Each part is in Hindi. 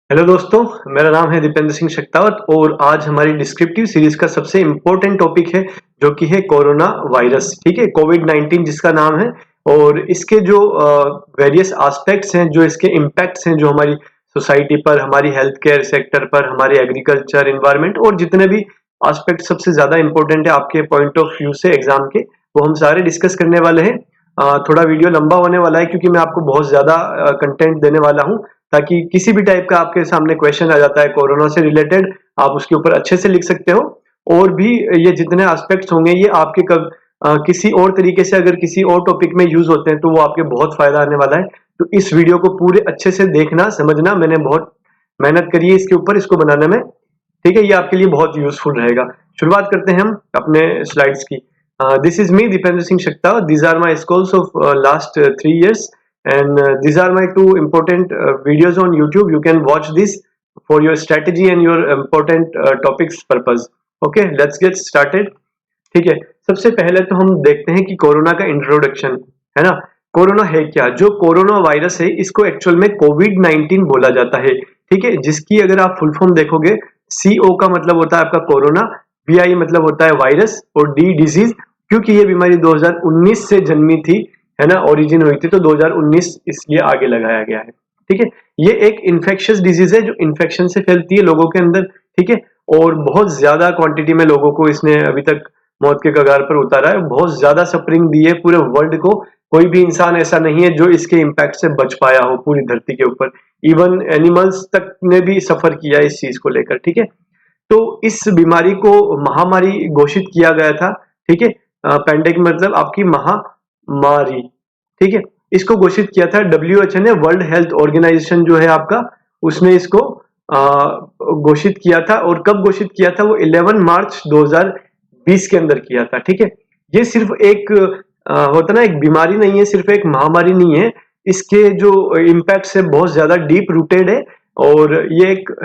हेलो दोस्तों, मेरा नाम है दीपेंद्र सिंह शक्तावत और आज हमारी डिस्क्रिप्टिव सीरीज का सबसे इम्पोर्टेंट टॉपिक है जो कि है कोरोना वायरस। ठीक है, कोविड-19 जिसका नाम है। और इसके जो वेरियस एस्पेक्ट्स हैं, जो इसके इम्पैक्ट्स हैं, जो हमारी सोसाइटी पर, हमारी हेल्थ केयर सेक्टर पर, हमारे एग्रीकल्चर इन्वायरमेंट और जितने भी एस्पेक्ट सबसे ज्यादा इम्पोर्टेंट है आपके पॉइंट ऑफ व्यू से एग्जाम के, वो हम सारे डिस्कस करने वाले हैं। थोड़ा वीडियो लंबा होने वाला है क्योंकि मैं आपको बहुत ज्यादा कंटेंट देने वाला हूँ, ताकि किसी भी टाइप का आपके सामने क्वेश्चन आ जाता है कोरोना से रिलेटेड, आप उसके ऊपर अच्छे से लिख सकते हो। और भी ये जितने एस्पेक्ट्स होंगे ये आपके किसी और तरीके से अगर किसी और टॉपिक में यूज होते हैं तो वो आपके बहुत फायदा आने वाला है। तो इस वीडियो को पूरे अच्छे से देखना, समझना। मैंने बहुत मेहनत करी है इसके ऊपर, इसको बनाने में। ठीक है, ये आपके लिए बहुत यूजफुल रहेगा। शुरुआत करते हैं हम अपने स्लाइड्स की। This is me Dipendra Singh Shakta. These are my schools of last 3 years, and these are my two important videos on YouTube. You can watch this for your strategy and your important topics purpose. Okay, let's get started. ठीक है, सबसे पहले तो हम देखते हैं कि कोरोना का इंट्रोडक्शन है ना। कोरोना है क्या? जो कोरोना वायरस है इसको एक्चुअल में कोविड-19 बोला जाता है। ठीक है, जिसकी अगर आप फुल फॉर्म देखोगे, CO का मतलब होता है आपका कोरोना, VI मतलब होता है वायरस, और D डिजीज। क्योंकि ये बीमारी 2019 से जन्मी थी, है ना, ओरिजिन हुई थी, तो 2019 इसलिए आगे लगाया गया है। ठीक है, ये एक इन्फेक्शियस डिजीज है जो इन्फेक्शन से फैलती है लोगों के अंदर। ठीक है, और बहुत ज्यादा क्वांटिटी में लोगों को इसने अभी तक मौत के कगार पर उतारा है, बहुत ज्यादा सफरिंग दी है पूरे वर्ल्ड को। कोई भी इंसान ऐसा नहीं है जो इसके इम्पैक्ट से बच पाया हो पूरी धरती के ऊपर। इवन एनिमल्स तक ने भी सफर किया इस चीज को लेकर। ठीक है, तो इस बीमारी को महामारी घोषित किया गया था। ठीक है, पैंडेमिक मतलब आपकी महामारी। ठीक है, इसको घोषित किया था WHO ने, वर्ल्ड हेल्थ ऑर्गेनाइजेशन जो है आपका, उसने इसको घोषित किया था। और कब घोषित किया था? वो 11 मार्च 2020 के अंदर किया था। ठीक है, ये सिर्फ एक होता ना, एक बीमारी नहीं है, सिर्फ एक महामारी नहीं है। इसके जो इम्पैक्ट है बहुत ज्यादा डीप रूटेड है, और ये एक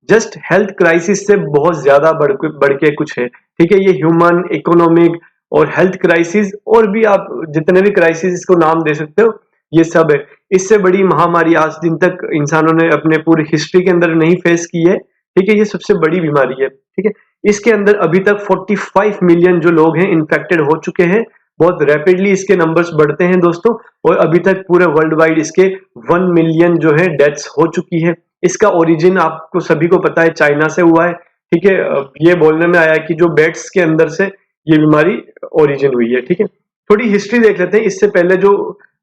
जस्ट हेल्थ क्राइसिस से बहुत ज्यादा बढ़ के कुछ है। ठीक है, ये ह्यूमन, इकोनॉमिक और हेल्थ क्राइसिस, और भी आप जितने भी क्राइसिस इसको नाम दे सकते हो, ये सब है। इससे बड़ी महामारी आज दिन तक इंसानों ने अपने पूरी हिस्ट्री के अंदर नहीं फेस की है। ठीक है, ये सबसे बड़ी बीमारी है। ठीक है, इसके अंदर अभी तक 45 मिलियन जो लोग हैं इन्फेक्टेड हो चुके हैं। बहुत रैपिडली इसके नंबर्स बढ़ते हैं दोस्तों, और अभी तक पूरे वर्ल्ड वाइड इसके 1 मिलियन जो है डेथ्स हो चुकी है। इसका ओरिजिन आपको सभी को पता है, चाइना से हुआ है। ठीक है, ये बोलने में आया कि जो बैट्स के अंदर से ये बीमारी ओरिजिन हुई है। ठीक है, थोड़ी हिस्ट्री देख लेते हैं। इससे पहले जो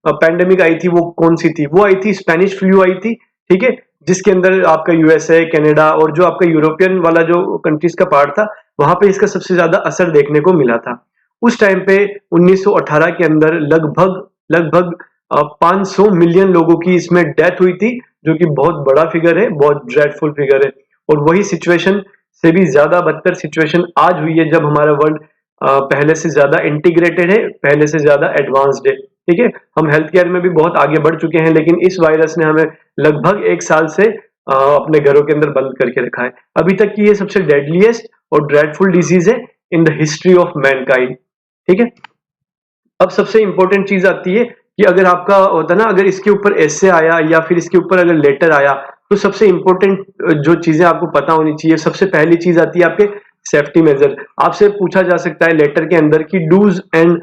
पैंडेमिक आई थी वो कौन सी थी? वो आई थी स्पेनिश फ्लू आई थी। ठीक है, जिसके अंदर आपका USA, कनाडा और जो आपका यूरोपियन वाला जो कंट्रीज का पार्ट था, वहां पे इसका सबसे ज्यादा असर देखने को मिला था। उस टाइम पे 1918 के अंदर लगभग लगभग 500 मिलियन लोगों की इसमें डेथ हुई थी, जो कि बहुत बड़ा फिगर है, बहुत ड्रेडफुल फिगर है। और वही सिचुएशन से भी ज्यादा बदतर सिचुएशन आज हुई है, जब हमारा वर्ल्ड पहले से ज्यादा इंटीग्रेटेड है, पहले से ज्यादा एडवांस्ड है। ठीक है, हम हेल्थ केयर में भी बहुत आगे बढ़ चुके हैं, लेकिन इस वायरस ने हमें लगभग 1 साल से अपने घरों के अंदर बंद करके रखा है। अभी तक की ये सबसे डेडलीस्ट और ड्रेडफुल डिजीज है in the history of Mankind. ठीक है, अब सबसे इंपॉर्टेंट चीज आती है कि अगर आपका होता ना, अगर इसके ऊपर ऐसे आया या फिर इसके ऊपर अगर लेटर आया, तो सबसे इंपॉर्टेंट जो चीजें आपको पता होनी चाहिए, सबसे पहली चीज आती है आपके सेफ्टी मेजर। आपसे पूछा जा सकता है लेटर के अंदर कि डूज एंड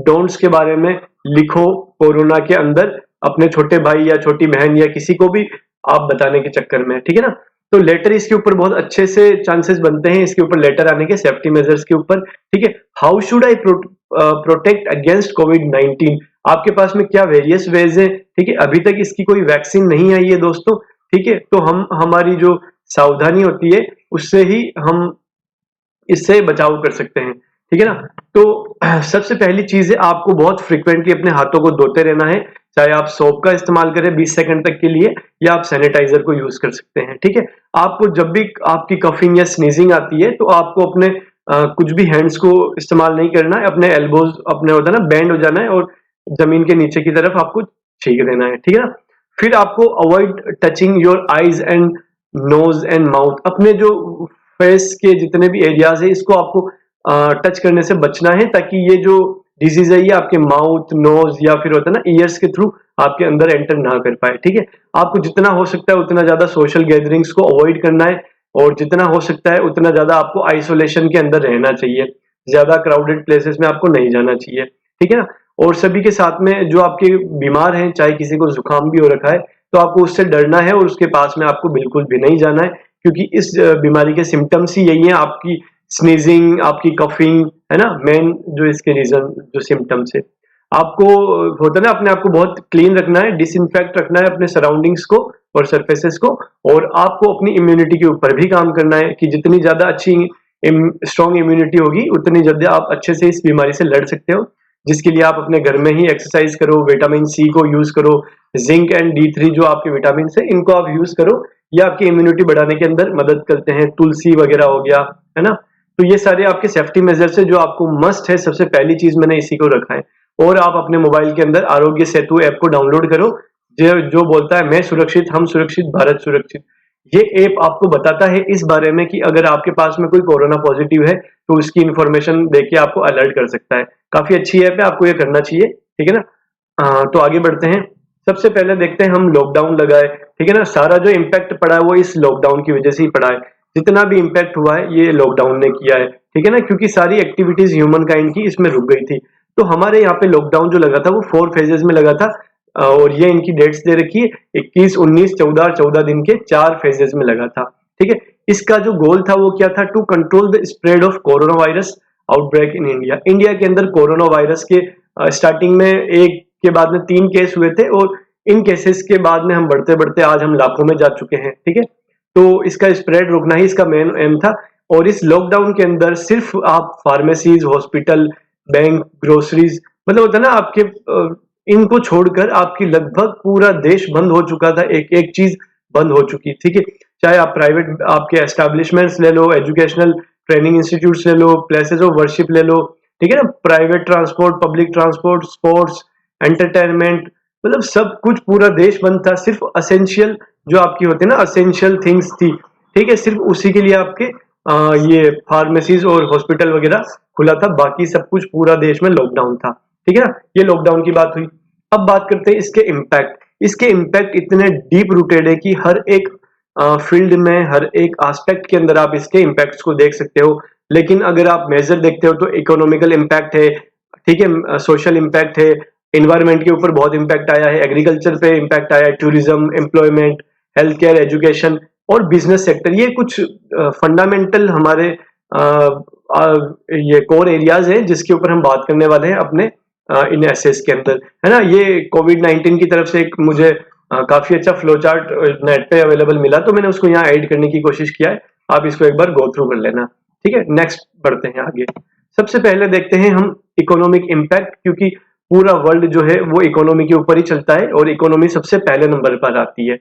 डोंट्स के बारे में लिखो कोरोना के अंदर, अपने छोटे भाई या छोटी बहन या किसी को भी आप बताने के चक्कर में। ठीक है ना, तो लेटर इसके ऊपर बहुत अच्छे से चांसेस बनते हैं इसके ऊपर लेटर आने के, सेफ्टी मेजर्स के ऊपर। ठीक है, how should I protect against कोविड-19? आपके पास में क्या वेरियस वेज है? ठीक है, अभी तक इसकी कोई वैक्सीन नहीं आई है दोस्तों। ठीक है, तो हम हमारी जो सावधानी होती है उससे ही हम इससे बचाव कर सकते हैं। ठीक है ना, तो सबसे पहली चीज है, आपको बहुत फ्रिक्वेंटली अपने हाथों को धोते रहना है। चाहे आप सोप का इस्तेमाल करें 20 सेकंड तक के लिए, या आप सैनिटाइजर को यूज कर सकते हैं। ठीक है, आपको जब भी आपकी कफिंग या स्नीजिंग आती है, तो आपको अपने कुछ भी हैंड्स को इस्तेमाल नहीं करना है, अपने एल्बोज अपने होता है ना बेंड हो जाना है, और जमीन के नीचे की तरफ आपको छीक देना है। ठीक है ना, फिर आपको avoid touching your eyes and nose and mouth. अपने जो फेस के जितने भी एरियाज है इसको आपको टच करने से बचना है, ताकि ये जो डिजीज है ये आपके माउथ, नोज या फिर होता है ना ईयर्स के थ्रू आपके अंदर एंटर ना कर पाए। ठीक है, आपको जितना हो सकता है उतना ज्यादा सोशल गैदरिंग्स को अवॉइड करना है और जितना हो सकता है उतना ज्यादा आपको आइसोलेशन के अंदर रहना चाहिए। ज्यादा क्राउडेड प्लेसेस में आपको नहीं जाना चाहिए। ठीक है ना। और सभी के साथ में जो आपके बीमार हैं, चाहे किसी को जुकाम भी हो रखा है, तो आपको उससे डरना है और उसके पास में आपको बिल्कुल भी नहीं जाना है, क्योंकि इस बीमारी के सिम्टम्स ही यही है, आपकी स्नीजिंग, आपकी कफिंग, है ना, मेन जो इसके रीजन जो सिम्टम्स है। आपको होता है ना अपने आप को बहुत क्लीन रखना है, डिसइंफेक्ट रखना है अपने सराउंडिंग्स को और सरफेसेस को, और आपको अपनी इम्यूनिटी के ऊपर भी काम करना है कि जितनी ज्यादा अच्छी स्ट्रॉन्ग इम्यूनिटी होगी उतनी जल्दी आप अच्छे से इस बीमारी से लड़ सकते हो। जिसके लिए आप अपने घर में ही एक्सरसाइज करो, विटामिन सी को यूज करो, जिंक एंड D3 जो आपके विटामिन है इनको आप यूज करो, ये आपकी इम्यूनिटी बढ़ाने के अंदर मदद करते हैं। तुलसी वगैरह हो गया, है ना। तो ये सारे आपके सेफ्टी मेजर्स है जो आपको मस्ट है। सबसे पहली चीज मैंने इसी को रखा है। और आप अपने मोबाइल के अंदर आरोग्य सेतु ऐप को डाउनलोड करो, जो बोलता है मैं सुरक्षित, हम सुरक्षित, भारत सुरक्षित। ये ऐप आपको बताता है इस बारे में कि अगर आपके पास में कोई कोरोना पॉजिटिव है तो उसकी इंफॉर्मेशन देके आपको अलर्ट कर सकता है। काफी अच्छी ऐप है, आपको ये करना चाहिए। ठीक है ना। तो आगे बढ़ते हैं। सबसे पहले देखते हैं हम लॉकडाउन लगाए। ठीक है ना, सारा जो इम्पैक्ट पड़ा है वो इस लॉकडाउन की वजह से ही पड़ा है। जितना भी इम्पैक्ट हुआ है ये लॉकडाउन ने किया है। ठीक है ना, क्योंकि सारी एक्टिविटीज ह्यूमन काइंड की इसमें रुक गई थी। तो हमारे यहाँ पे लॉकडाउन जो लगा था वो 4 फेजेस में लगा था, और ये इनकी डेट्स दे रखी है, 21, 19, 14 और 14 दिन के 4 फेजेस में लगा था। ठीक है, इसका जो गोल था वो क्या था? To control the spread of corona virus outbreak in India. India के अंदर कोरोना वायरस के स्टार्टिंग में एक के बाद में 3 केस हुए थे, और इन केसेस के बाद में हम बढ़ते बढ़ते आज हम लाखों में जा चुके हैं। ठीक है, तो इसका स्प्रेड रोकना ही इसका मेन एम था। और इस लॉकडाउन के अंदर सिर्फ आप फार्मेसीज, हॉस्पिटल, बैंक, ग्रोसरीज, मतलब होता है ना आपके इनको छोड़कर आपकी लगभग पूरा देश बंद हो चुका था। एक एक चीज बंद हो चुकी। ठीक है, चाहे आप प्राइवेट आपके एस्टेब्लिशमेंट्स ले लो, एजुकेशनल ट्रेनिंग इंस्टीट्यूट्स ले लो, प्लेसेस ऑफ वर्शिप ले लो, ठीक है ना, private transport, public transport, sports, entertainment, मतलब सब कुछ पूरा देश बंद था। सिर्फ असेंशियल जो आपकी होती है ना, असेंशियल थिंग्स थी। ठीक है, सिर्फ उसी के लिए आपके ये फार्मेसीज और हॉस्पिटल वगैरह खुला था, बाकी सब कुछ पूरा देश में लॉकडाउन था। ठीक है ना, ये लॉकडाउन की बात हुई। अब बात करते हैं इसके इम्पैक्ट। इसके इम्पैक्ट इतने डीप रूटेड है कि हर एक फील्ड में, हर एक एस्पेक्ट के अंदर आप इसके इम्पैक्ट्स को देख सकते हो। लेकिन अगर आप मेजर देखते हो तो इकोनॉमिकल इम्पैक्ट है, ठीक है, सोशल इम्पैक्ट है, इन्वायरमेंट के ऊपर बहुत इम्पैक्ट आया है, एग्रीकल्चर पे इम्पैक्ट आया है, tourism, employment, health care, education और बिजनेस सेक्टर। ये कुछ फंडामेंटल हमारे ये कोर एरियाज हैं जिसके ऊपर हम बात करने वाले हैं अपने इन एसेस के अंदर, है ना। ये कोविड-19 की तरफ से एक मुझे काफी अच्छा फ्लो चार्ट नेट पे अवेलेबल मिला, तो मैंने उसको यहाँ ऐड करने की कोशिश किया है। आप इसको एक बार गो थ्रू कर लेना। ठीक है, नेक्स्ट बढ़ते हैं आगे। सबसे पहले देखते हैं हम इकोनॉमिक इम्पैक्ट, क्योंकि पूरा वर्ल्ड जो है वो इकोनॉमी के ऊपर ही चलता है और इकोनॉमी सबसे पहले नंबर पर आती है।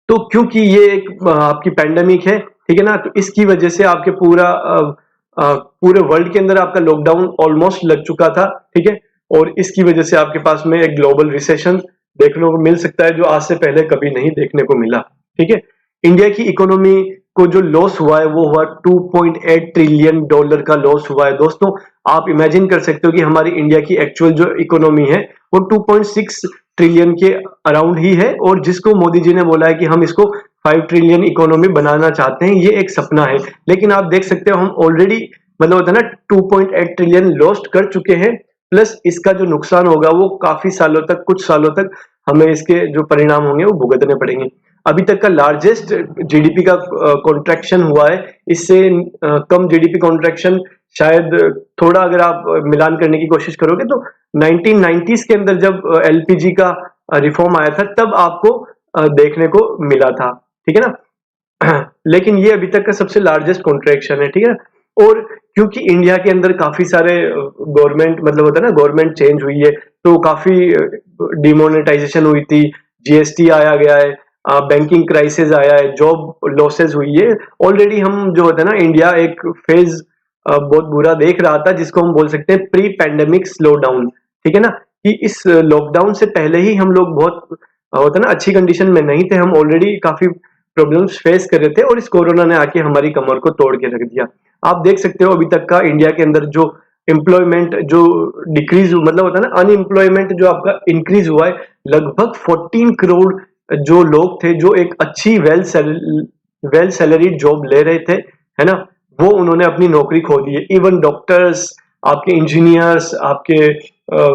तो क्योंकि ये एक आपकी पैंडेमिक है, ठीक है ना, तो इसकी वजह से आपके पूरे वर्ल्ड के अंदर आपका लॉकडाउन ऑलमोस्ट लग चुका था। ठीक है, और इसकी वजह से आपके पास में एक ग्लोबल रिसेशन देखने को मिल सकता है जो आज से पहले कभी नहीं देखने को मिला। ठीक है, इंडिया की इकोनॉमी को जो लॉस हुआ है वो हुआ $2.8 ट्रिलियन का लॉस हुआ है। दोस्तों, आप इमेजिन कर सकते हो कि हमारी इंडिया की एक्चुअल जो इकोनॉमी है वो 2.6 ट्रिलियन के अराउंड ही है, और जिसको मोदी जी ने बोला है कि हम इसको 5 ट्रिलियन इकोनॉमी बनाना चाहते हैं, ये एक सपना है। लेकिन आप देख सकते हो हम ऑलरेडी, मतलब होता है ना, 2.8 ट्रिलियन लॉस्ट कर चुके हैं, प्लस इसका जो नुकसान होगा वो काफी सालों तक, कुछ सालों तक हमें इसके जो परिणाम होंगे वो भुगतने पड़ेंगे। अभी तक का लार्जेस्ट जीडीपी का कॉन्ट्रैक्शन हुआ है, इससे कम जीडीपी कॉन्ट्रैक्शन शायद थोड़ा अगर आप मिलान करने की कोशिश करोगे तो 1990s के अंदर जब एलपीजी का रिफॉर्म आया था तब आपको देखने को मिला था। ठीक है ना, लेकिन ये अभी तक का सबसे लार्जेस्ट कॉन्ट्रैक्शन है। ठीक है ना, और क्योंकि इंडिया के अंदर काफी सारे गवर्नमेंट, मतलब होता है ना, गवर्नमेंट चेंज हुई है, तो काफी डिमोनेटाइजेशन हुई थी, जीएसटी आया गया है, बैंकिंग क्राइसिस आया है, जॉब लॉसेस हुई है। ऑलरेडी हम जो होता है ना, इंडिया एक फेज बहुत बुरा देख रहा था जिसको हम बोल सकते हैं प्री पैंडेमिक स्लो डाउन। ठीक है ना, कि इस लॉकडाउन से पहले ही हम लोग बहुत होता है ना अच्छी कंडीशन में नहीं थे, हम ऑलरेडी काफी प्रॉब्लम्स फेस कर रहे थे, और इस कोरोना ने आके हमारी कमर को तोड़ के रख दिया। आप देख सकते हो अभी तक का इंडिया के अंदर जो एम्प्लॉयमेंट जो डिक्रीज मतलब होता है ना, अनएम्प्लॉयमेंट जो आपका इंक्रीज हुआ है, लगभग 14 करोड़ जो लोग थे जो एक अच्छी वेल सैलरीड जॉब ले रहे थे, है ना, वो उन्होंने अपनी नौकरी खो दी है। इवन डॉक्टर्स, आपके इंजीनियर्स, आपके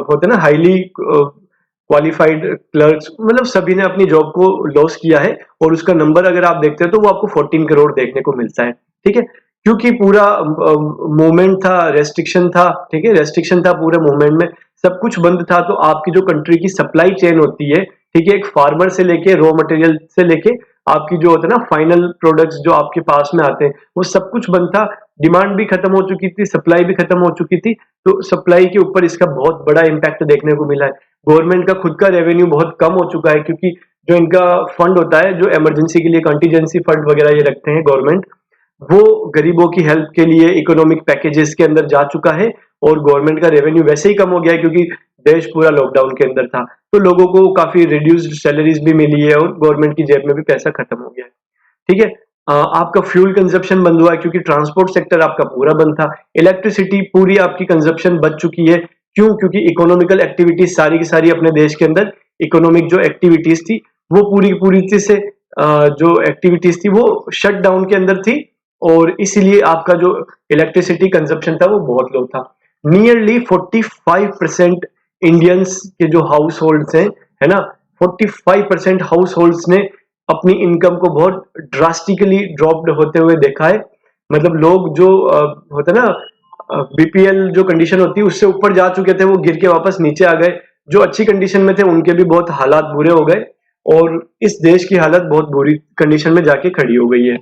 होते ना हाईली क्वालिफाइड क्लर्क्स, मतलब सभी ने अपनी जॉब को लॉस किया है। और उसका नंबर अगर आप देखते हैं तो वो आपको 14 करोड़ देखने को मिलता है। ठीक है, क्योंकि पूरा मूवमेंट था, रेस्ट्रिक्शन था, ठीक है, रेस्ट्रिक्शन था पूरे मूवमेंट में, सब कुछ बंद था। तो आपकी जो कंट्री की सप्लाई चेन होती है, ठीक है, एक फार्मर से लेके रॉ मटेरियल से लेके आपकी जो होता है ना फाइनल प्रोडक्ट्स जो आपके पास में आते हैं, वो सब कुछ बंद था। डिमांड भी खत्म हो चुकी थी, सप्लाई भी खत्म हो चुकी थी। तो सप्लाई के ऊपर इसका बहुत बड़ा इम्पैक्ट देखने को मिला है। गवर्नमेंट का खुद का रेवेन्यू बहुत कम हो चुका है, क्योंकि जो इनका फंड होता है, जो इमरजेंसी के लिए कंटीजेंसी फंड वगैरह ये रखते हैं गवर्नमेंट, वो गरीबों की हेल्प के लिए इकोनॉमिक पैकेजेस के अंदर जा चुका है। और गवर्नमेंट का रेवेन्यू वैसे ही कम हो गया है, क्योंकि देश पूरा लॉकडाउन के अंदर था। तो लोगों को काफी रिड्यूस्ड सैलरीज भी मिली है और गवर्नमेंट की जेब में भी पैसा खत्म हो गया है। ठीक है, आपका फ्यूल कंजप्शन बंद हुआ है, क्योंकि ट्रांसपोर्ट सेक्टर आपका पूरा बंद था। इलेक्ट्रिसिटी पूरी आपकी कंजप्शन बच चुकी है। क्यों? क्योंकि इकोनॉमिकल एक्टिविटीज सारी की सारी अपने देश के अंदर, इकोनॉमिक जो एक्टिविटीज थी वो पूरी की पूरी से जो एक्टिविटीज थी वो शट डाउन के अंदर थी। और इसीलिए आपका जो इलेक्ट्रिसिटी कंजप्शन था वो बहुत लो था। नियरली 45% इंडियंस के जो हाउस होल्ड्स हैं, है ना, 45% हाउस होल्ड्स ने अपनी इनकम को बहुत ड्रास्टिकली ड्रॉप्ड होते हुए देखा है। मतलब लोग जो होता है ना बीपीएल जो कंडीशन होती है उससे ऊपर जा चुके थे, वो गिर के वापस नीचे आ गए। जो अच्छी कंडीशन में थे उनके भी बहुत हालात बुरे हो गए, और इस देश की हालत बहुत बुरी कंडीशन में जाके खड़ी हो गई है।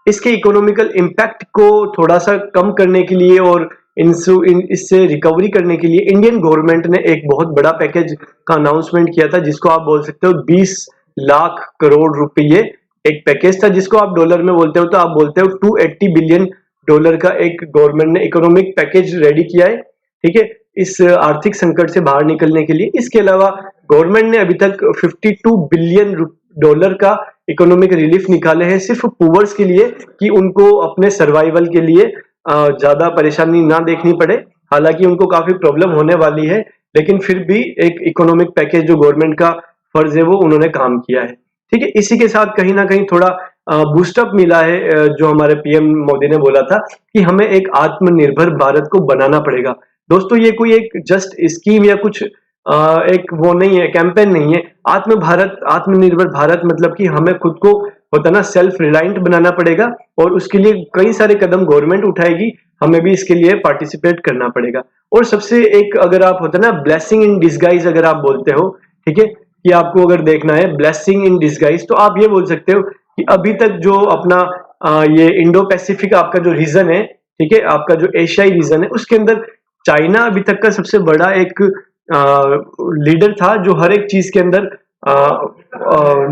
इसके इकोनॉमिकल इम्पैक्ट को थोड़ा सा कम करने के लिए और इससे रिकवरी करने के लिए इंडियन गवर्नमेंट ने एक बहुत बड़ा पैकेज का अनाउंसमेंट किया था, जिसको आप बोल सकते हो 20 लाख करोड़ रुपये। एक पैकेज था जिसको आप डॉलर में बोलते हो तो आप बोलते हो 280 बिलियन डॉलर का एक गवर्नमेंट ने इकोनॉमिक पैकेज रेडी किया है। ठीक है, इस आर्थिक संकट से बाहर निकलने के लिए। इसके अलावा गवर्नमेंट ने अभी तक 52 बिलियन डॉलर का इकोनॉमिक रिलीफ निकाले हैं सिर्फ पुअर्स के लिए, कि उनको अपने सर्वाइवल के लिए ज्यादा परेशानी ना देखनी पड़े। हालांकि उनको काफी प्रॉब्लम होने वाली है, लेकिन फिर भी एक इकोनॉमिक पैकेज जो गवर्नमेंट का फर्ज है वो उन्होंने काम किया है। ठीक है, इसी के साथ कहीं ना कहीं थोड़ा बूस्टअप मिला है। जो हमारे पीएम मोदी ने बोला था कि हमें एक आत्मनिर्भर भारत को बनाना पड़ेगा। दोस्तों, ये कोई एक जस्ट स्कीम या कुछ एक वो नहीं है, कैंपेन नहीं है। आत्मनिर्भर भारत मतलब कि हमें खुद को होता ना सेल्फ रिलायंट बनाना पड़ेगा, और उसके लिए कई सारे कदम गवर्नमेंट उठाएगी, हमें भी इसके लिए पार्टिसिपेट करना पड़ेगा। और सबसे एक, अगर आप होता ना ब्लेसिंग इन डिसगाइज अगर आप बोलते हो, ठीक है, कि आपको अगर देखना है ब्लेसिंग इन डिसगाइज, तो आप ये बोल सकते हो कि अभी तक जो अपना ये इंडो पैसिफिक आपका जो रीजन है, ठीक है, आपका जो एशियाई रीजन है, उसके अंदर चाइना अभी तक का सबसे बड़ा एक लीडर था, जो हर एक चीज के अंदर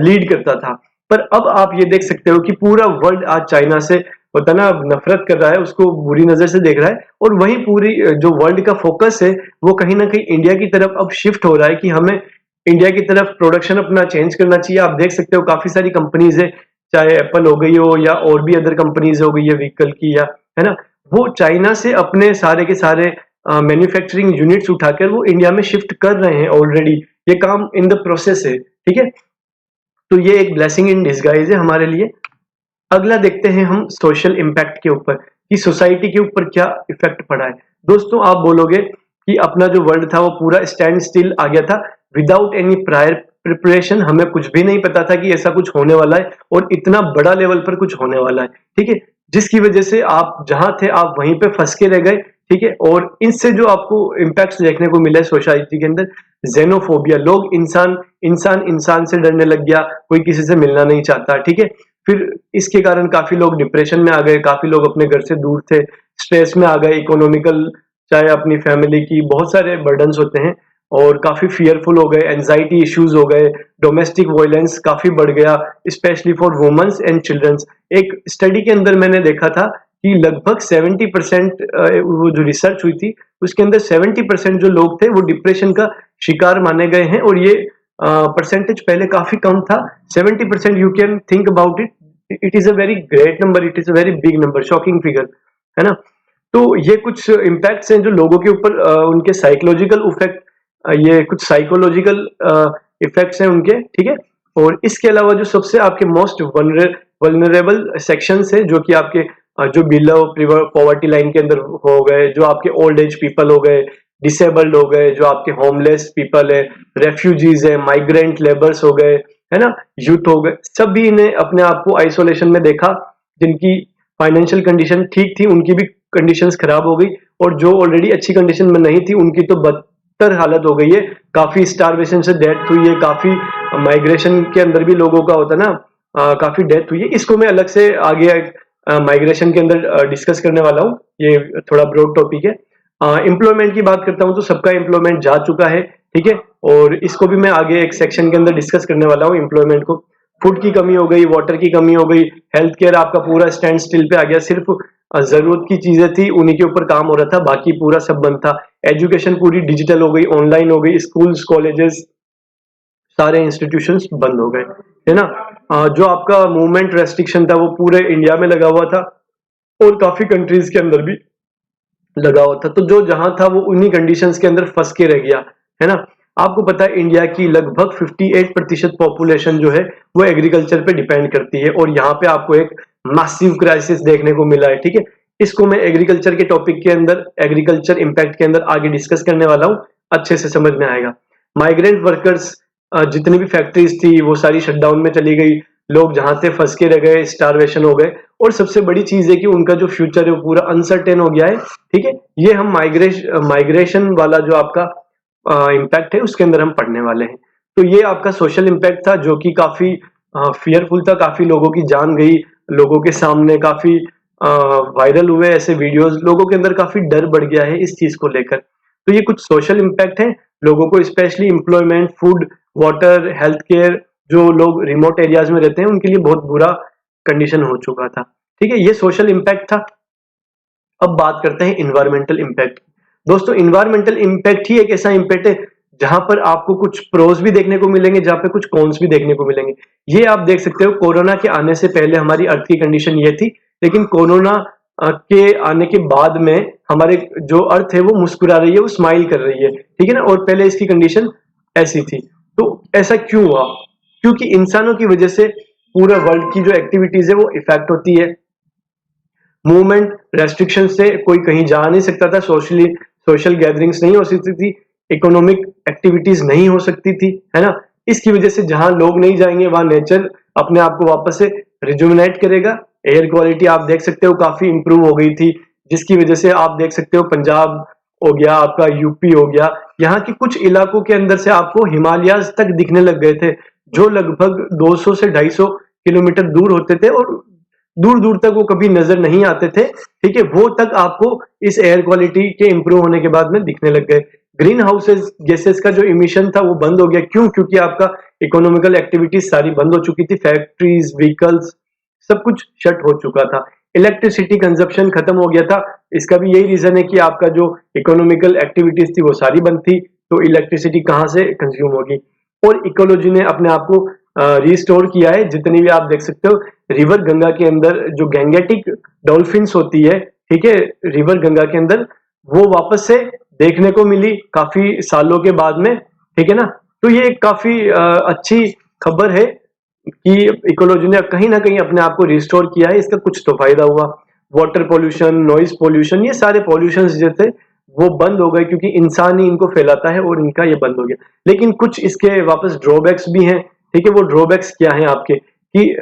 लीड करता था। पर अब आप ये देख सकते हो कि पूरा वर्ल्ड आज चाइना से होता ना नफरत कर रहा है, उसको बुरी नजर से देख रहा है। और वही पूरी जो वर्ल्ड का फोकस है वो कहीं ना कहीं इंडिया की तरफ अब शिफ्ट हो रहा है, कि हमें इंडिया की तरफ प्रोडक्शन अपना चेंज करना चाहिए। आप देख सकते हो काफी सारी कंपनीज है, चाहे एप्पल हो गई हो या और भी अदर कंपनीज हो गई है व्हीकल की, या है ना, वो चाइना से अपने सारे के सारे मैन्युफैक्चरिंग यूनिट्स उठाकर वो इंडिया में शिफ्ट कर रहे हैं ऑलरेडी। ये काम इन द प्रोसेस है। ठीक है, तो ये एक ब्लेसिंग इन डिसगाइज है हमारे लिए। अगला देखते हैं हम सोशल इम्पैक्ट के ऊपर, कि सोसाइटी के ऊपर क्या इफेक्ट पड़ा है। दोस्तों, आप बोलोगे कि अपना जो वर्ल्ड था वो पूरा स्टैंड स्टिल आ गया था विदाउट एनी प्रायर प्रिपरेशन। हमें कुछ भी नहीं पता था कि ऐसा कुछ होने वाला है और इतना बड़ा लेवल पर कुछ होने वाला है। ठीक है, जिसकी वजह से आप जहां थे आप वहीं पे फंस के रह गए। ठीक है, और इससे जो आपको इम्पैक्ट देखने को मिला है सोसाइटी के अंदर, जेनोफोबिया, लोग इंसान इंसान इंसान से डरने लग गया, कोई किसी से मिलना नहीं चाहता। ठीक है, फिर इसके कारण काफी लोग डिप्रेशन में आ गए, काफी लोग अपने घर से दूर थे, स्ट्रेस में आ गए, इकोनॉमिकल, चाहे अपनी फैमिली की बहुत सारे बर्डन्स होते हैं, और काफी फियरफुल हो गए, एंजाइटी इश्यूज हो गए, डोमेस्टिक वायलेंस काफी बढ़ गया, specially for womens and childrens. एक स्टडी के अंदर मैंने देखा था कि लगभग 70%, वो जो रिसर्च हुई थी उसके अंदर 70% जो लोग थे वो डिप्रेशन का शिकार माने गए हैं। और ये परसेंटेज पहले काफी कम था। 70%, you can think about it, it is a very great number, it is a very big number, shocking figure, है ना। तो ये कुछ इम्पैक्ट्स हैं जो लोगों के ऊपर उनके साइकोलॉजिकल इफेक्ट, ये कुछ साइकोलॉजिकल इफेक्ट्स हैं उनके, ठीक है। और इसके अलावा जो सबसे आपके मोस्ट वल्नरेबल सेक्शंस है, जो कि आपके जो बिलो पॉवर्टी लाइन के अंदर हो गए, जो आपके ओल्ड एज पीपल हो गए, डिसेबल्ड हो गए, जो आपके होमलेस पीपल है, रेफ्यूजीज है, माइग्रेंट लेबर्स हो गए, है ना, यूथ हो गए, सभी ने अपने आप को आइसोलेशन में देखा। जिनकी फाइनेंशियल कंडीशन ठीक थी उनकी भी कंडीशंस खराब हो गई, और जो ऑलरेडी अच्छी कंडीशन में नहीं थी उनकी तो बदतर हालत हो गई है। काफी स्टारवेशन से डेथ हुई है, काफी माइग्रेशन के अंदर भी लोगों का होता है ना, काफी डेथ हुई है। इसको मैं अलग से आगे माइग्रेशन के अंदर डिस्कस करने वाला हूँ, ये थोड़ा ब्रॉड टॉपिक है। एम्प्लॉयमेंट की बात करता हूँ तो सबका एम्प्लॉयमेंट जा चुका है, ठीक है, और इसको भी मैं आगे एक सेक्शन के अंदर डिस्कस करने वाला हूँ एम्प्लॉयमेंट को। फूड की कमी हो गई, वाटर की कमी हो गई, हेल्थ केयर आपका पूरा स्टैंड स्टिल पे आ गया, सिर्फ जरूरत की चीजें थी उन्हीं के ऊपर काम हो रहा था, बाकी पूरा सब बंद था। एजुकेशन पूरी डिजिटल हो गई, ऑनलाइन हो गई, स्कूल्स कॉलेजेस सारे इंस्टीट्यूशंस बंद हो गए, है ना। जो आपका मूवमेंट रेस्ट्रिक्शन था वो पूरे इंडिया में लगा हुआ था और काफी कंट्रीज के अंदर भी लगा हुआ था, तो जो जहां था वो उन्हीं कंडीशंस के अंदर फंस के रह गया, है ना। आपको पता है इंडिया की लगभग 58% पॉपुलेशन जो है वो एग्रीकल्चर पे डिपेंड करती है, और यहाँ पे आपको एक मैसिव क्राइसिस देखने को मिला है, ठीक है। इसको मैं एग्रीकल्चर के टॉपिक के अंदर, एग्रीकल्चर इम्पैक्ट के अंदर आगे डिस्कस करने वाला हूँ, अच्छे से समझ में आएगा। माइग्रेंट वर्कर्स, जितनी भी फैक्ट्रीज थी वो सारी शटडाउन में चली गई, लोग जहां से फंस के रह गए, स्टारवेशन हो गए, और सबसे बड़ी चीज है कि उनका जो फ्यूचर है वो पूरा अनसर्टेन हो गया है, ठीक है। ये हम माइग्रेशन वाला जो आपका इम्पैक्ट है उसके अंदर हम पढ़ने वाले हैं। तो ये आपका सोशल इम्पैक्ट था जो कि काफी फियरफुल था, काफी लोगों की जान गई, लोगों के सामने काफी वायरल हुए ऐसे वीडियोस, लोगों के अंदर काफी डर बढ़ गया है इस चीज को लेकर। तो ये कुछ सोशल इम्पैक्ट है लोगों को, specially employment, food, water, health care, जो लोग रिमोट एरियाज में रहते हैं उनके लिए बहुत बुरा कंडीशन हो चुका था, ठीक है। ये सोशल इम्पैक्ट था। अब बात करते हैं इन्वायरमेंटल इम्पैक्ट। दोस्तों इन्वायरमेंटल इम्पैक्ट ही एक ऐसा इम्पैक्ट है जहां पर आपको कुछ प्रोस भी देखने को मिलेंगे, जहां पे कुछ कॉन्स भी देखने को मिलेंगे। ये आप देख सकते हो, कोरोना के आने से पहले हमारी अर्थ की कंडीशन ये थी, लेकिन कोरोना के आने के बाद में हमारे जो अर्थ है वो मुस्कुरा रही है, वो स्माइल कर रही है, ठीक है ना। और पहले इसकी कंडीशन ऐसी थी। तो ऐसा क्यों हुआ? क्योंकि इंसानों की वजह से पूरे वर्ल्ड की जो एक्टिविटीज है वो इफेक्ट होती है। मूवमेंट रेस्ट्रिक्शन से कोई कहीं जा नहीं सकता था, सोशल गैदरिंग्स नहीं हो सकती थी, इकोनॉमिक एक्टिविटीज नहीं हो सकती थी, है ना। इसकी वजह से जहां लोग नहीं जाएंगे वहां नेचर अपने आप को वापस से रिजुविनेट करेगा। एयर क्वालिटी आप देख सकते हो काफी इंप्रूव हो गई थी, जिसकी वजह से आप देख सकते हो पंजाब हो गया, आपका यूपी हो गया, यहाँ के कुछ इलाकों के अंदर से आपको हिमालयाज तक दिखने लग गए थे, जो लगभग 200 से 250 किलोमीटर दूर होते थे, और दूर दूर तक वो कभी नजर नहीं आते थे, ठीक है। वो तक आपको इस एयर क्वालिटी के इंप्रूव होने के बाद में दिखने लग गए। ग्रीन हाउसेज गैसेस का जो इमिशन था वो बंद हो गया। क्यों? क्योंकि आपका इकोनॉमिकल एक्टिविटीज सारी बंद हो चुकी थी, फैक्ट्रीज, व्हीकल्स, सब कुछ शट हो चुका था। इलेक्ट्रिसिटी कंजप्शन खत्म हो गया था। इसका भी यही रीजन है कि आपका जो इकोनॉमिकल एक्टिविटीज थी वो सारी बंद थी, तो इलेक्ट्रिसिटी कहाँ से कंज्यूम होगी। और इकोलॉजी ने अपने आप को रिस्टोर किया है। जितनी भी आप देख सकते हो रिवर गंगा के अंदर जो गैंगेटिक डॉल्फिन्स होती है, ठीक है, रिवर गंगा के अंदर, वो वापस से देखने को मिली काफी सालों के बाद में, ठीक है ना। तो ये काफी अच्छी खबर है कि इकोलॉजी ने कहीं ना कहीं अपने आप को रिस्टोर किया है। इसका कुछ तो फायदा हुआ। वाटर पोल्यूशन, नॉइज पोल्यूशन, ये सारे पोल्यूशन जो थे वो बंद हो गए, क्योंकि इंसान ही इनको फैलाता है और इनका ये बंद हो गया। लेकिन कुछ इसके वापस ड्रॉबैक्स भी हैं, ठीक है। वो ड्रॉबैक्स क्या हैं आपके, कि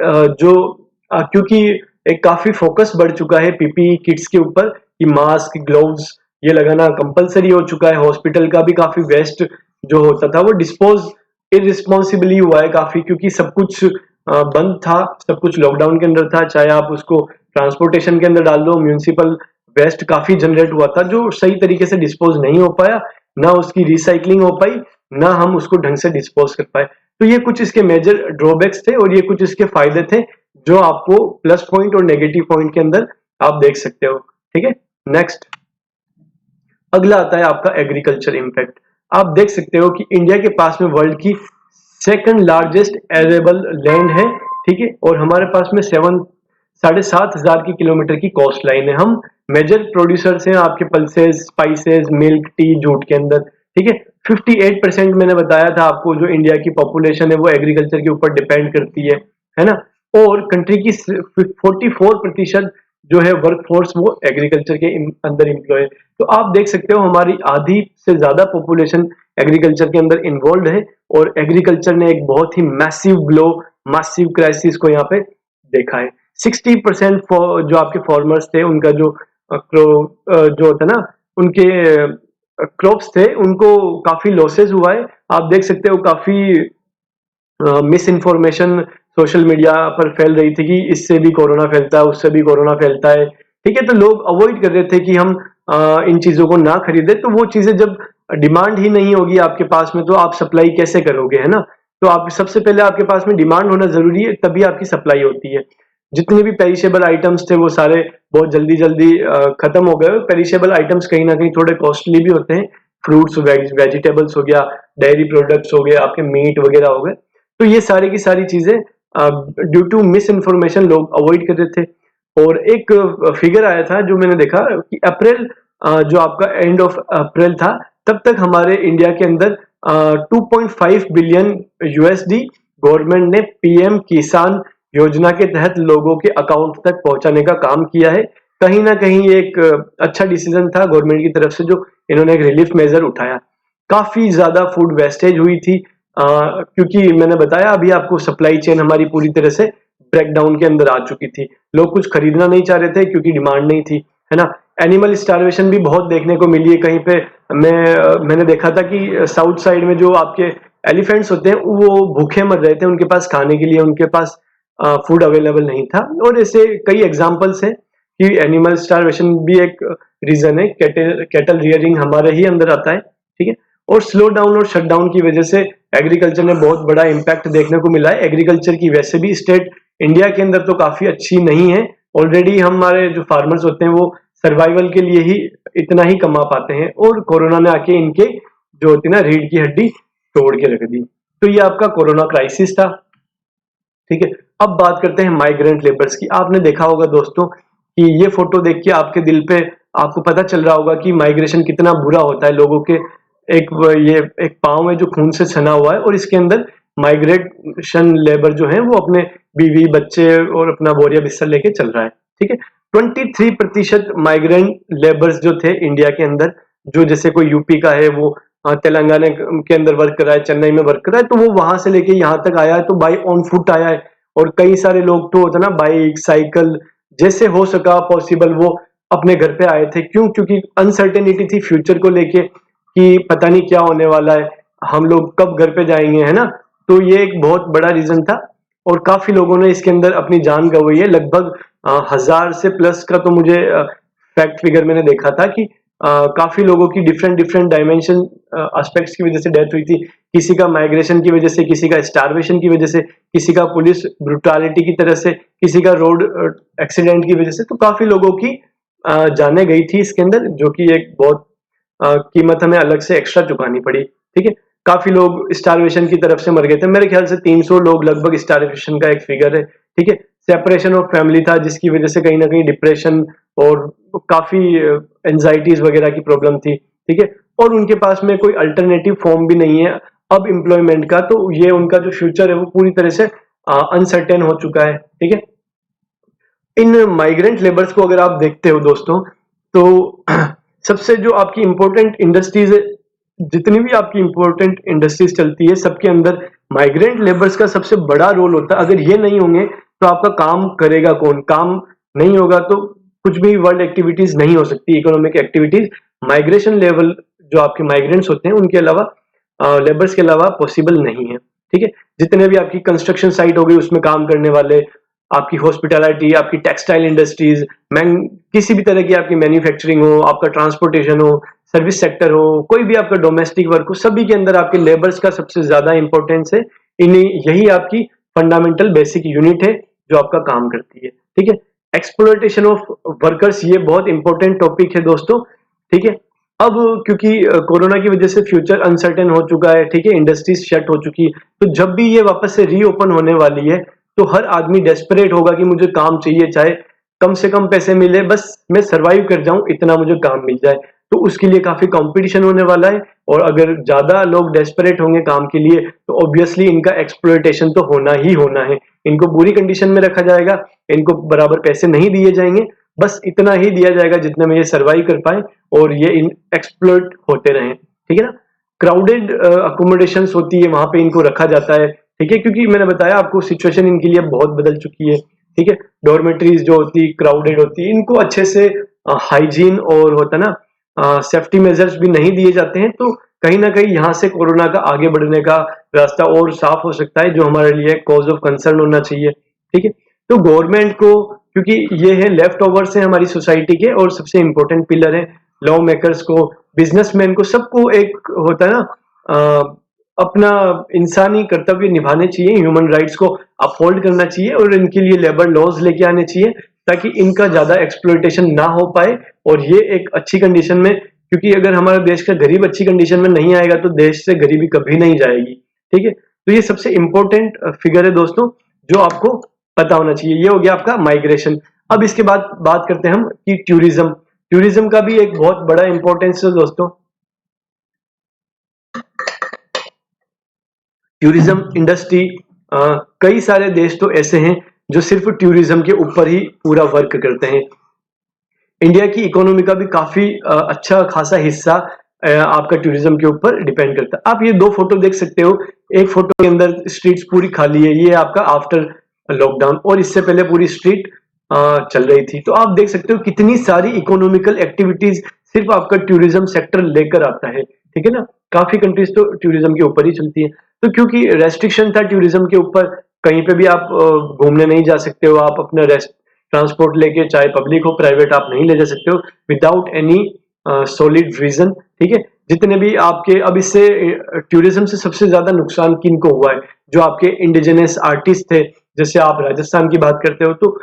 क्योंकि एक काफी फोकस बढ़ चुका है पीपीई किट्स के ऊपर, कि मास्क, ग्लोव्स ये लगाना कंपलसरी हो चुका है। हॉस्पिटल का भी काफी वेस्ट जो होता था वो डिस्पोज इरिस्पॉन्सिबली हुआ है काफी, क्योंकि सब कुछ बंद था, सब कुछ लॉकडाउन के अंदर था। चाहे आप उसको ट्रांसपोर्टेशन के अंदर डाल दो, म्यूनिसिपल वेस्ट काफी जनरेट हुआ था जो सही तरीके से डिस्पोज नहीं हो पाया, ना उसकी रिसाइकलिंग हो पाई, ना हम उसको ढंग से डिस्पोज कर पाए। तो ये कुछ इसके मेजर ड्रॉबैक्स थे, और ये कुछ इसके फायदे थे जो आपको प्लस पॉइंट और नेगेटिव पॉइंट के अंदर आप देख सकते हो, ठीक है। नेक्स्ट अगला आता है आपका एग्रीकल्चर इम्पैक्ट। आप देख सकते हो कि इंडिया के पास में वर्ल्ड की सेकंड लार्जेस्ट एरेबल लैंड है, ठीक है, और हमारे पास में 7,500 की किलोमीटर की कोस्ट लाइन है। हम मेजर प्रोड्यूसर्स हैं आपके pulses, spices, milk, T, jute के अंदर, ठीक है। 58% मैंने बताया था आपको, जो इंडिया की पॉपुलेशन है वो एग्रीकल्चर के ऊपर डिपेंड करती है ना। और कंट्री की 44% जो है वर्कफोर्स वो एग्रीकल्चर के अंदर एम्प्लॉय है। तो आप देख सकते हो हमारी आधी से ज्यादा पॉपुलेशन एग्रीकल्चर के अंदर इन्वॉल्व है, और एग्रीकल्चर ने एक बहुत ही मैसिव ब्लो, मैसिव क्राइसिस को यहाँ पे देखा है। 60% जो आपके फार्मर्स थे, उनका जो जो होता है ना, उनके क्रॉप्स थे, उनको काफी लॉसेस हुआ है। आप देख सकते हो काफी मिस इन्फॉर्मेशन सोशल मीडिया पर फैल रही थी कि इससे भी कोरोना फैलता है, उससे भी कोरोना फैलता है, ठीक है। तो लोग अवॉइड कर रहे थे कि हम इन चीजों को ना खरीदें। तो वो चीजें जब डिमांड ही नहीं होगी आपके पास में, तो आप सप्लाई कैसे करोगे, है ना। तो आप सबसे पहले आपके पास में डिमांड होना जरूरी है, तभी आपकी सप्लाई होती है। जितने भी पेरिशेबल आइटम्स थे वो सारे बहुत जल्दी जल्दी खत्म हो गए। पेरिशेबल आइटम्स कहीं ना कहीं थोड़े कॉस्टली भी होते हैं, फ्रूट्स, वेजिटेबल्स हो गया, डेयरी प्रोडक्ट्स हो गए, आपके मीट वगैरह हो गए। तो ये सारी की सारी चीजें ड्यू टू मिस इन्फॉर्मेशन लोग अवॉइड कर रहे थे। और एक फिगर आया था जो मैंने देखा कि अप्रैल, जो आपका एंड ऑफ अप्रैल था, तब तक हमारे इंडिया के अंदर 2.5 बिलियन यूएसडी गवर्नमेंट ने पीएम किसान योजना के तहत लोगों के अकाउंट तक पहुंचाने का काम किया है। कहीं ना कहीं एक अच्छा डिसीजन था गवर्नमेंट की तरफ से, जो इन्होंने एक रिलीफ मेजर उठाया। काफी ज्यादा फूड वेस्टेज हुई थी, क्योंकि मैंने बताया अभी आपको, सप्लाई चेन हमारी पूरी तरह से ब्रेकडाउन के अंदर आ चुकी थी। लोग कुछ खरीदना नहीं चाह रहे थे क्योंकि डिमांड नहीं थी, है ना। एनिमल स्टारवेशन भी बहुत देखने को मिली है कहीं पे। मैंने देखा था कि साउथ साइड में जो आपके एलिफेंट्स होते हैं वो भूखे मर रहे थे, उनके पास खाने के लिए उनके पास फूड अवेलेबल नहीं था। और ऐसे कई एग्जाम्पल्स हैं कि एनिमल स्टारवेशन भी एक रीजन है। कैटल रियरिंग हमारे ही अंदर आता है, ठीक है। और स्लो डाउन और शट डाउन की वजह से एग्रीकल्चर ने बहुत बड़ा इम्पैक्ट देखने को मिला है। एग्रीकल्चर की वैसे भी स्टेट इंडिया के अंदर तो काफी अच्छी नहीं है। ऑलरेडी हमारे जो फार्मर्स होते हैं वो सर्वाइवल के लिए ही इतना ही कमा पाते हैं, और कोरोना ने आके इनके जो होती है ना रीढ़ की हड्डी तोड़ के रख दी। तो ये आपका कोरोना क्राइसिस था, ठीक है। अब बात करते हैं माइग्रेंट लेबर्स की। आपने देखा होगा दोस्तों कि ये फोटो देख के आपके दिल पे आपको पता चल रहा होगा कि माइग्रेशन कितना बुरा होता है। लोगों के ये एक पाँव में जो खून से छना हुआ है, और इसके अंदर माइग्रेशन लेबर जो है वो अपने बीवी बच्चे और अपना बोरिया बिस्तर लेके चल रहा है, ठीक है। 23% माइग्रेंट लेबर्स जो थे इंडिया के अंदर, जो जैसे कोई यूपी का है वो तेलंगाना के अंदर वर्क कर रहा है, चेन्नई में वर्क कर रहा है, तो वो वहां से लेके यहाँ तक आया है, तो बाई ऑन फुट आया है। और कई सारे लोग तो होता ना बाइक साइकिल, जैसे हो सका पॉसिबल वो अपने घर पे आए थे। क्यों? क्योंकि अनसर्टेनिटी थी फ्यूचर को लेके कि पता नहीं क्या होने वाला है, हम लोग कब घर पे जाएंगे, है ना। तो ये एक बहुत बड़ा रीजन था, और काफी लोगों ने इसके अंदर अपनी जान गंवाई है। लगभग 1000 से प्लस का तो मुझे फैक्ट फिगर मैंने देखा था कि काफी लोगों की डिफरेंट डिफरेंट डायमेंशन एस्पेक्ट्स की वजह से डेथ हुई थी। किसी का माइग्रेशन की वजह से, किसी का स्टारवेशन की वजह से, किसी का पुलिस ब्रुटालिटी की तरह से, किसी का रोड एक्सीडेंट की वजह से। तो काफी लोगों की जाने गई थी इसके अंदर, जो कि एक बहुत कीमत हमें अलग से एक्स्ट्रा चुकानी पड़ी, ठीक है। काफी लोग स्टारवेशन की तरफ से मर गए थे, मेरे ख्याल से 300 लोग लगभग स्टारवेशन का एक फिगर है, ठीक है। सेपरेशन ऑफ फैमिली था, जिसकी वजह से कहीं ना कहीं डिप्रेशन और काफी एंजाइटीज वगैरह की प्रॉब्लम थी, ठीक है। और उनके पास में कोई अल्टरनेटिव फॉर्म भी नहीं है अब एम्प्लॉयमेंट का, तो ये उनका जो फ्यूचर है वो पूरी तरह से अनसर्टेन हो चुका है, ठीक है। इन माइग्रेंट लेबर्स को अगर आप देखते हो दोस्तों, तो सबसे जो आपकी इंपॉर्टेंट इंडस्ट्रीज है, जितनी भी आपकी इंपॉर्टेंट इंडस्ट्रीज चलती है, सबके अंदर माइग्रेंट लेबर्स का सबसे बड़ा रोल होता है। अगर ये नहीं होंगे तो आपका काम करेगा कौन? काम नहीं होगा तो कुछ भी वर्ल्ड एक्टिविटीज नहीं हो सकती, इकोनॉमिक एक्टिविटीज। माइग्रेशन लेवल जो आपके माइग्रेंट्स होते हैं उनके अलावा, लेबर्स के अलावा पॉसिबल नहीं है, ठीक है। जितने भी आपकी कंस्ट्रक्शन साइट हो गई उसमें काम करने वाले, आपकी हॉस्पिटैलिटी, आपकी टेक्सटाइल इंडस्ट्रीज, किसी भी तरह की आपकी मैन्युफैक्चरिंग हो, आपका ट्रांसपोर्टेशन हो, सर्विस सेक्टर हो, कोई भी आपका डोमेस्टिक वर्क हो, सभी के अंदर आपके लेबर्स का सबसे ज्यादा इंपॉर्टेंस है। यही आपकी फंडामेंटल बेसिक यूनिट है जो आपका काम करती है, ठीक है। एक्सप्लॉयटेशन ऑफ वर्कर्स, ये बहुत इंपॉर्टेंट टॉपिक है दोस्तों, ठीक है। अब क्योंकि कोरोना की वजह से फ्यूचर अनसर्टेन हो चुका है, ठीक है, इंडस्ट्रीज शट हो चुकी, तो जब भी ये वापस से रीओपन होने वाली है तो हर आदमी डेस्परेट होगा कि मुझे काम चाहिए, चाहे कम से कम पैसे मिले, बस मैं सर्वाइव कर जाऊं, इतना मुझे काम मिल जाए। तो उसके लिए काफी कंपटीशन होने वाला है, और अगर ज्यादा लोग डेस्परेट होंगे काम के लिए तो ऑब्वियसली इनका एक्सप्लॉयटेशन तो होना ही होना है। इनको बुरी कंडीशन में रखा जाएगा, इनको बराबर पैसे नहीं दिए जाएंगे, बस इतना ही दिया जाएगा जितने में ये सर्वाइव कर पाए और ये एक्सप्लॉइट होते रहें, ठीक है ना। क्राउडेड अकोमोडेशंस होती है, वहां पे इनको रखा जाता है, ठीक है, क्योंकि मैंने बताया आपको सिचुएशन इनके लिए बहुत बदल चुकी है, ठीक है। डॉर्मेटरीज जो होती क्राउडेड होती है, इनको अच्छे से हाइजीन और होता ना सेफ्टी मेजर्स भी नहीं दिए जाते हैं, तो कहीं ना कहीं यहाँ से कोरोना का आगे बढ़ने का रास्ता और साफ हो सकता है, जो हमारे लिए कॉज ऑफ कंसर्न होना चाहिए, ठीक है। तो गवर्नमेंट को, क्योंकि ये है लेफ्ट ओवर्स है हमारी सोसाइटी के और सबसे इंपॉर्टेंट पिलर है, लॉ मेकर्स को, बिजनेसमैन को, सबको एक होता है ना अपना इंसानी कर्तव्य निभाने चाहिए, ह्यूमन राइट्स को अपहोल्ड करना चाहिए और इनके लिए लेबर लॉज लेके आने चाहिए ताकि इनका ज्यादा एक्सप्लॉयटेशन ना हो पाए और ये एक अच्छी कंडीशन में, क्योंकि अगर हमारा देश का गरीब अच्छी कंडीशन में नहीं आएगा तो देश से गरीबी कभी नहीं जाएगी, ठीक है। तो ये सबसे इंपॉर्टेंट फिगर है दोस्तों, जो आपको पता होना चाहिए। ये हो गया आपका माइग्रेशन। अब इसके बाद बात करते हैं हम कि टूरिज्म का भी एक बहुत बड़ा इंपॉर्टेंस है दोस्तों। टूरिज्म इंडस्ट्री, कई सारे देश तो ऐसे हैं जो सिर्फ टूरिज्म के ऊपर ही पूरा वर्क करते हैं। इंडिया की इकोनॉमी का भी काफी अच्छा खासा हिस्सा आपका टूरिज्म के ऊपर डिपेंड करता है। आप ये दो फोटो देख सकते हो, एक फोटो के अंदर स्ट्रीट्स पूरी खाली है, ये आपका आफ्टर लॉकडाउन, और इससे पहले पूरी स्ट्रीट चल रही थी। तो आप देख सकते हो कितनी सारी इकोनॉमिकल एक्टिविटीज सिर्फ आपका टूरिज्म सेक्टर लेकर आता है, ठीक है ना। काफी कंट्रीज तो टूरिज्म के ऊपर ही चलती है। तो क्योंकि रेस्ट्रिक्शन था टूरिज्म के ऊपर, कहीं पे भी आप घूमने नहीं जा सकते हो, आप अपना ट्रांसपोर्ट लेके, चाहे पब्लिक हो प्राइवेट, आप नहीं ले जा सकते हो विदाउट एनी सॉलिड रीजन, ठीक है। जितने भी आपके, अब इससे टूरिज्म से सबसे ज्यादा नुकसान किनको हुआ है, जो आपके इंडिजिनस आर्टिस्ट थे, जैसे आप राजस्थान की बात करते हो तो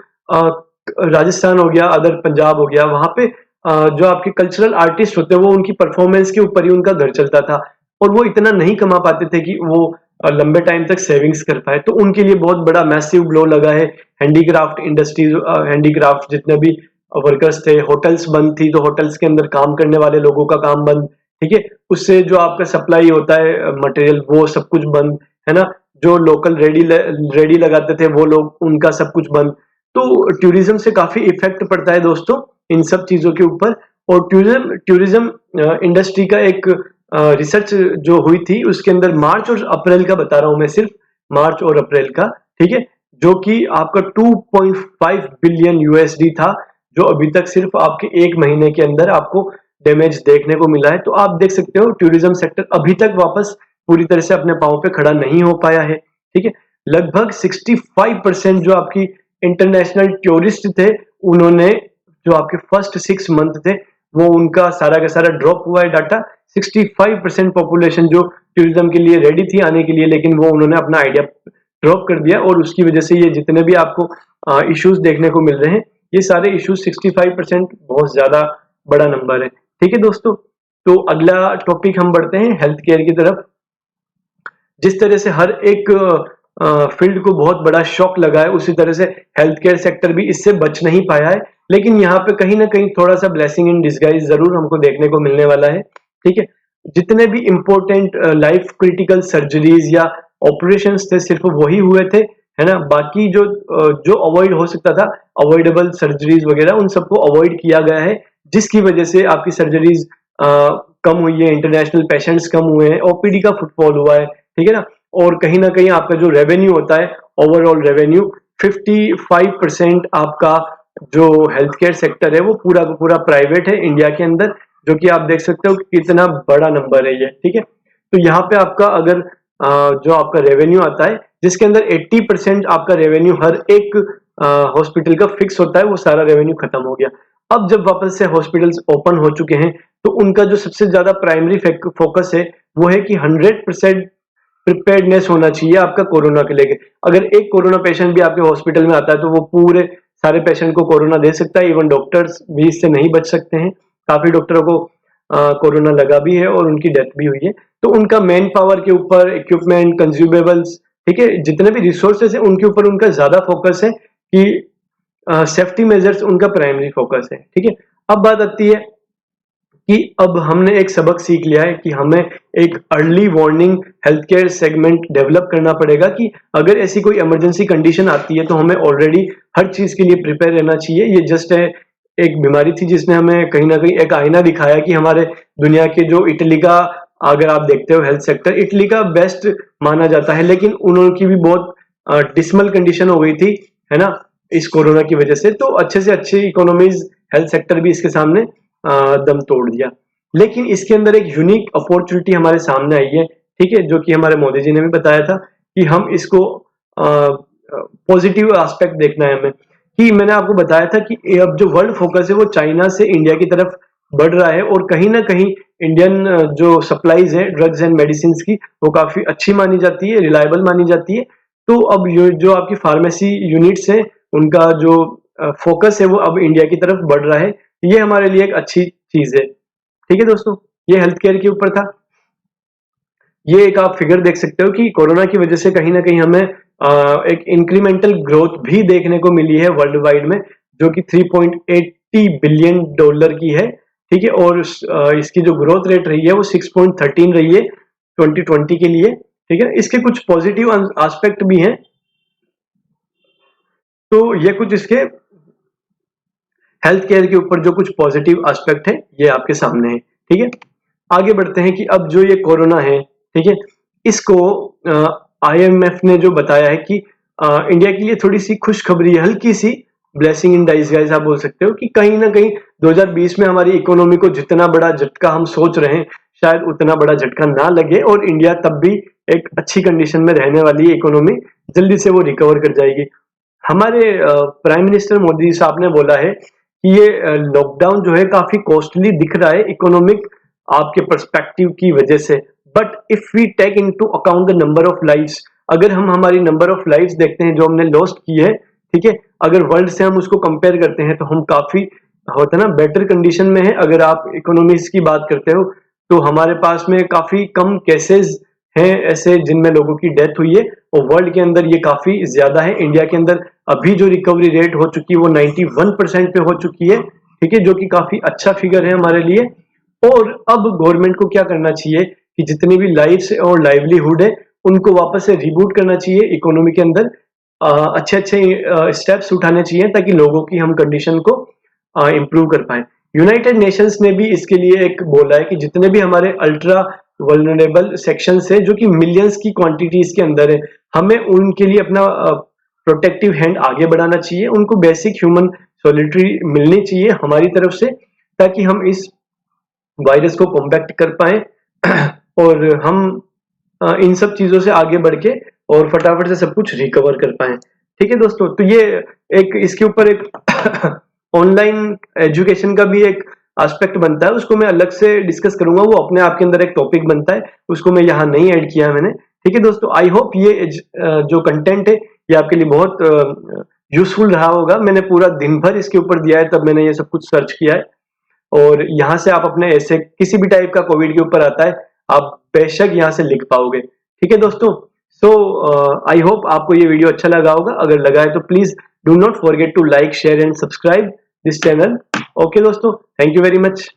राजस्थान हो गया, अदर पंजाब हो गया, वहां पे जो आपके कल्चरल आर्टिस्ट होते हैं वो उनकी परफॉर्मेंस के ऊपर ही उनका घर चलता था और वो इतना नहीं कमा पाते थे कि वो लंबे टाइम तक सेविंग्स कर पाए। तो उनके लिए बहुत बड़ा मैसिव ब्लो लगा है। हैंडीक्राफ्ट इंडस्ट्रीज, हैंडीक्राफ्ट जितने भी वर्कर्स थे, होटल्स बंद थी तो होटल्स के अंदर काम करने वाले लोगों का काम बंद, ठीक है। उससे जो आपका सप्लाई होता है मटेरियल, वो सब कुछ बंद, है ना। जो लोकल रेडी लगाते थे वो लोग, उनका सब कुछ बंद। तो टूरिज्म से काफी इफेक्ट पड़ता है दोस्तों इन सब चीजों के ऊपर। और टूरिज्म इंडस्ट्री का एक रिसर्च जो हुई थी उसके अंदर मार्च और अप्रैल का बता रहा हूं मैं, सिर्फ मार्च और अप्रैल का, ठीक है, जो कि आपका 2.5 बिलियन यूएसडी था, जो अभी तक सिर्फ आपके एक महीने के अंदर आपको डैमेज देखने को मिला है। तो आप देख सकते हो टूरिज्म सेक्टर अभी तक वापस पूरी तरह से अपने पांव पे खड़ा नहीं हो पाया है, ठीक है। लगभग 65% जो आपकी इंटरनेशनल टूरिस्ट थे, उन्होंने, जो आपके फर्स्ट 6 मंथ थे, वो उनका सारा का सारा ड्रॉप हुआ है डाटा। 65% पॉपुलेशन जो टूरिज्म के लिए रेडी थी आने के लिए, लेकिन वो उन्होंने अपना आइडिया ड्रॉप कर दिया और उसकी वजह से ये जितने भी आपको इश्यूज देखने को मिल रहे हैं, ये सारे इश्यूज 65% बहुत ज्यादा बड़ा नंबर है, ठीक है दोस्तों। तो अगला टॉपिक हम बढ़ते हैं हेल्थ केयर की तरफ। जिस तरह से हर एक फील्ड को बहुत बड़ा शॉक लगा है, उसी तरह से हेल्थ केयर सेक्टर भी इससे बच नहीं पाया है, लेकिन यहाँ पे कहीं ना कहीं थोड़ा सा ब्लेसिंग इन डिस्गाइज जरूर हमको देखने को मिलने वाला है, ठीक है। जितने भी इंपॉर्टेंट लाइफ क्रिटिकल सर्जरीज या ऑपरेशंस थे, सिर्फ वही हुए थे, है ना। बाकी जो अवॉइड हो सकता था, अवॉइडेबल सर्जरीज वगैरह, उन सबको अवॉइड किया गया है, जिसकी वजह से आपकी सर्जरीज कम हुई है, इंटरनेशनल पेशेंट्स कम हुए हैं, ओपीडी का फुटफॉल हुआ है, ठीक है ना। और कहीं ना कहीं आपका जो रेवेन्यू होता है, ओवरऑल रेवेन्यू 55% आपका जो हेल्थ केयर सेक्टर है वो पूरा का पूरा प्राइवेट है इंडिया के अंदर, जो कि आप देख सकते हो कितना बड़ा नंबर है ये, ठीक है। तो यहाँ पे आपका अगर जो आपका रेवेन्यू आता है, जिसके अंदर 80% आपका रेवेन्यू हर एक हॉस्पिटल का फिक्स होता है, वो सारा रेवेन्यू खत्म हो गया। अब जब वापस से हॉस्पिटल्स ओपन हो चुके हैं, तो उनका जो सबसे ज्यादा प्राइमरी फोकस है वो है कि 100% प्रिपेयर्डनेस होना चाहिए आपका कोरोना के लेके। अगर एक कोरोना पेशेंट भी आपके हॉस्पिटल में आता है तो वो पूरे सारे पेशेंट को कोरोना दे सकता है, इवन डॉक्टर्स भी इससे नहीं बच सकते हैं। काफी डॉक्टरों को कोरोना लगा भी है और उनकी डेथ भी हुई है। तो उनका मैन पावर के ऊपर, इक्विपमेंट, कंज्यूमेबल्स, ठीक है, जितने भी रिसोर्सेज है उनके ऊपर उनका ज्यादा फोकस है कि सेफ्टी मेजर्स उनका प्राइमरी फोकस है। ठीक है, अब बात आती है कि अब हमने एक सबक सीख लिया है कि हमें एक early warning health care segment develop करना पड़ेगा कि अगर ऐसी कोई इमरजेंसी कंडीशन आती है तो हमें ऑलरेडी हर चीज के लिए प्रिपेयर रहना चाहिए। ये जस्ट है एक बीमारी थी जिसने हमें कहीं ना कहीं एक आईना दिखाया कि हमारे दुनिया के जो इटली का, अगर आप देखते हो हेल्थ सेक्टर, इटली का बेस्ट माना जाता है, लेकिन उनकी भी बहुत डिसमल कंडीशन हो गई थी, है ना, इस कोरोना की वजह से। तो अच्छे से अच्छी इकोनॉमीज हेल्थ सेक्टर भी इसके सामने दम तोड़ दिया। लेकिन इसके अंदर एक यूनिक अपॉर्चुनिटी हमारे सामने आई है, ठीक है, जो कि हमारे मोदी जी ने भी बताया था कि हम इसको पॉजिटिव एस्पेक्ट देखना है हमें। कि मैंने आपको बताया था कि अब जो वर्ल्ड फोकस है वो चाइना से इंडिया की तरफ बढ़ रहा है, और कहीं ना कहीं इंडियन जो सप्लाईज है ड्रग्स एंड मेडिसिन की, वो काफी अच्छी मानी जाती है, रिलायबल मानी जाती है। तो अब जो आपकी फार्मेसी यूनिट्स हैं उनका जो फोकस है वो अब इंडिया की तरफ बढ़ रहा है। ये हमारे लिए एक अच्छी चीज है। ठीक है दोस्तों, ये हेल्थ केयर के ऊपर था। ये एक आप फिगर देख सकते हो कि कोरोना की वजह से कहीं ना कहीं हमें एक इंक्रीमेंटल ग्रोथ भी देखने को मिली है वर्ल्ड वाइड में, जो कि 3.80 बिलियन डॉलर की है। ठीक है, और इसकी जो ग्रोथ रेट रही है वो 6.13 रही है 2020 के लिए। ठीक है, इसके कुछ पॉजिटिव एस्पेक्ट भी हैं, तो ये कुछ इसके हेल्थ केयर के ऊपर जो कुछ पॉजिटिव एस्पेक्ट है ये आपके सामने है। ठीक है, आगे बढ़ते हैं कि अब जो ये कोरोना है, ठीक है, इसको आईएमएफ ने जो बताया है कि इंडिया के लिए थोड़ी सी खुशखबरी है, हल्की सी ब्लेसिंग इन डाइसगाइज आप बोल सकते हो, कि कहीं ना कहीं 2020 में हमारी इकोनॉमी को जितना बड़ा झटका हम सोच रहे हैं शायद उतना बड़ा झटका ना लगे, और इंडिया तब भी एक अच्छी कंडीशन में रहने वाली है। इकोनॉमी जल्दी से वो रिकवर कर जाएगी। हमारे प्राइम मिनिस्टर मोदी साहब ने बोला है कि ये लॉकडाउन जो है काफी कॉस्टली दिख रहा है इकोनॉमिक आपके पर्सपेक्टिव की वजह से, but if we take into account the number of lives, अगर हम हमारी नंबर ऑफ लाइव्स देखते हैं जो हमने लॉस्ट की है, ठीक है, अगर वर्ल्ड से हम उसको कंपेयर करते हैं तो हम काफी होता है ना बेटर कंडीशन में है। अगर आप इकोनॉमीज की बात करते हो तो हमारे पास में काफी कम केसेस हैं ऐसे जिनमें लोगों की डेथ हुई है, और वर्ल्ड के अंदर ये काफी ज्यादा है। इंडिया के अंदर अभी जो रिकवरी रेट हो चुकी है वो 91% पे हो चुकी है। ठीक है, जो कि काफी अच्छा फिगर है हमारे लिए। और अब गवर्नमेंट को क्या करना चाहिए कि जितनी भी लाइफ्स और लाइवलीहुड है उनको वापस से रिबूट करना चाहिए इकोनॉमी के अंदर, अच्छे अच्छे स्टेप्स उठाने चाहिए ताकि लोगों की हम कंडीशन को इम्प्रूव कर पाए। यूनाइटेड नेशंस ने भी इसके लिए एक बोला है कि जितने भी हमारे अल्ट्रा वल्नरेबल सेक्शन है जो कि मिलियंस की क्वांटिटीज के अंदर है, हमें उनके लिए अपना प्रोटेक्टिव हैंड आगे बढ़ाना चाहिए, उनको बेसिक ह्यूमन सॉलिटरी मिलनी चाहिए हमारी तरफ से, ताकि हम इस वायरस को कॉम्बैक्ट कर पाए और हम इन सब चीजों से आगे बढ़ के और फटाफट से सब कुछ रिकवर कर पाए। ठीक है दोस्तों, तो ये एक इसके ऊपर एक ऑनलाइन एजुकेशन का भी एक एस्पेक्ट बनता है, उसको मैं अलग से डिस्कस करूंगा, वो अपने आप के अंदर एक टॉपिक बनता है, उसको मैं यहाँ नहीं ऐड किया मैंने। ठीक है दोस्तों, आई होप ये जो कंटेंट है ये आपके लिए बहुत यूजफुल रहा होगा। मैंने पूरा दिन भर इसके ऊपर दिया है, तब मैंने ये सब कुछ सर्च किया है, और यहाँ से आप अपने ऐसे किसी भी टाइप का कोविड के ऊपर आता है आप बेशक यहाँ से लिख पाओगे। ठीक है दोस्तों, सो आई होप आपको ये वीडियो अच्छा लगा होगा। अगर लगा है तो please do not forget to like share and subscribe this channel. Okay दोस्तों, थैंक यू वेरी मच।